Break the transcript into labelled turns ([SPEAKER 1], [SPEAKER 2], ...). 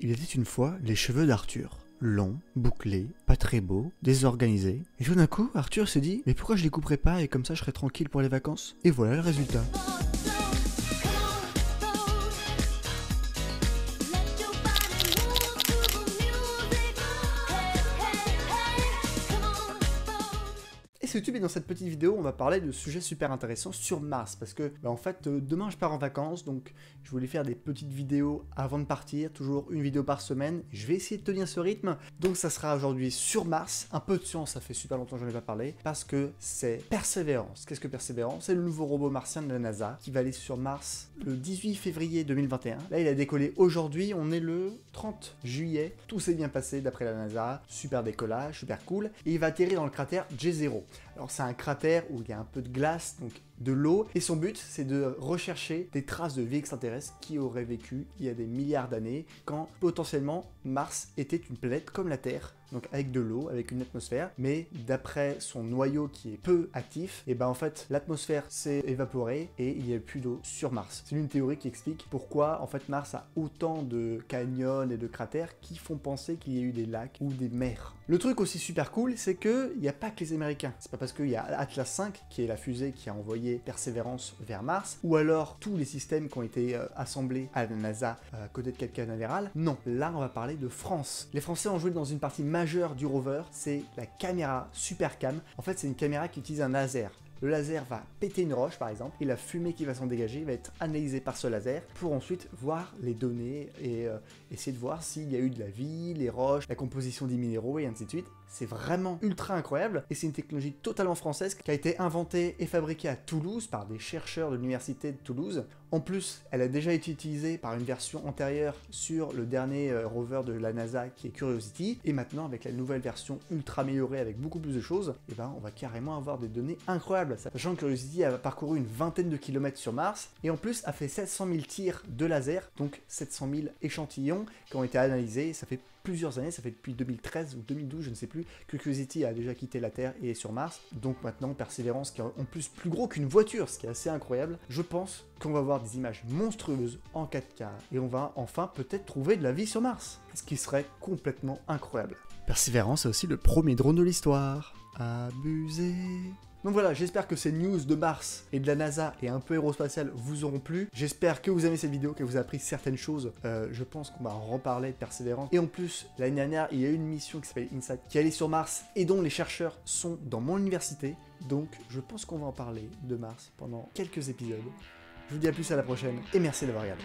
[SPEAKER 1] Il était une fois les cheveux d'Arthur. Longs, bouclés, pas très beaux, désorganisés. Et tout d'un coup, Arthur s'est dit « Mais pourquoi je les couperais pas et comme ça je serais tranquille pour les vacances ?» Et voilà le résultat. Et YouTube, et dans cette petite vidéo, on va parler de sujets super intéressants sur Mars, parce que en fait, demain je pars en vacances, donc je voulais faire des petites vidéos avant de partir, toujours une vidéo par semaine. Je vais essayer de tenir ce rythme, donc ça sera aujourd'hui sur Mars, un peu de science, ça fait super longtemps que j'en ai pas parlé, parce que c'est Perseverance. Qu'est-ce que Perseverance? C'est le nouveau robot martien de la NASA qui va aller sur Mars le 18 février 2021. Là, il a décollé aujourd'hui, on est le 30 juillet, tout s'est bien passé d'après la NASA, super décollage, super cool, et il va atterrir dans le cratère J0. Alors c'est un cratère où il y a un peu de glace, donc de l'eau, et son but c'est de rechercher des traces de vie extraterrestre qui auraient vécu il y a des milliards d'années, quand potentiellement Mars était une planète comme la Terre, donc avec de l'eau, avec une atmosphère, mais d'après son noyau qui est peu actif, et ben en fait l'atmosphère s'est évaporée et il n'y a plus d'eau sur Mars. C'est une théorie qui explique pourquoi en fait Mars a autant de canyons et de cratères qui font penser qu'il y a eu des lacs ou des mers. Le truc aussi super cool, c'est que il n'y a pas que les Américains. C'est pas parce qu'il y a Atlas 5 qui est la fusée qui a envoyé Perseverance vers Mars, ou alors tous les systèmes qui ont été assemblés à la NASA à côté de Cap Canaveral. Non, là on va parler de France. Les Français ont joué dans une partie majeure du rover, c'est la caméra SuperCam. En fait, c'est une caméra qui utilise un laser. Le laser va péter une roche par exemple, et la fumée qui va s'en dégager va être analysée par ce laser pour ensuite voir les données et essayer de voir s'il y a eu de la vie, les roches, la composition des minéraux et ainsi de suite. C'est vraiment ultra incroyable et c'est une technologie totalement française qui a été inventée et fabriquée à Toulouse par des chercheurs de l'université de Toulouse. En plus, elle a déjà été utilisée par une version antérieure sur le dernier rover de la NASA qui est Curiosity, et maintenant avec la nouvelle version ultra améliorée avec beaucoup plus de choses, et ben on va carrément avoir des données incroyables. Sachant que Curiosity a parcouru une vingtaine de kilomètres sur Mars et en plus a fait 700 000 tirs de laser, donc 700 000 échantillons qui ont été analysés. Ça fait plusieurs années, ça fait depuis 2013 ou 2012, je ne sais plus, que Curiosity a déjà quitté la Terre et est sur Mars. Donc maintenant, Perseverance, qui est en plus gros qu'une voiture, ce qui est assez incroyable. Je pense qu'on va voir des images monstrueuses en 4K et on va enfin peut-être trouver de la vie sur Mars, ce qui serait complètement incroyable. Perseverance est aussi le premier drone de l'histoire. Abusé. Donc voilà, j'espère que ces news de Mars et de la NASA et un peu aérospatiale vous auront plu. J'espère que vous aimez cette vidéo, qu'elle vous a appris certaines choses. Je pense qu'on va en reparler de Persévérance. Et en plus, l'année dernière, il y a eu une mission qui s'appelle InSight qui allait sur Mars et dont les chercheurs sont dans mon université. Donc je pense qu'on va en parler de Mars pendant quelques épisodes. Je vous dis à plus à la prochaine et merci d'avoir regardé.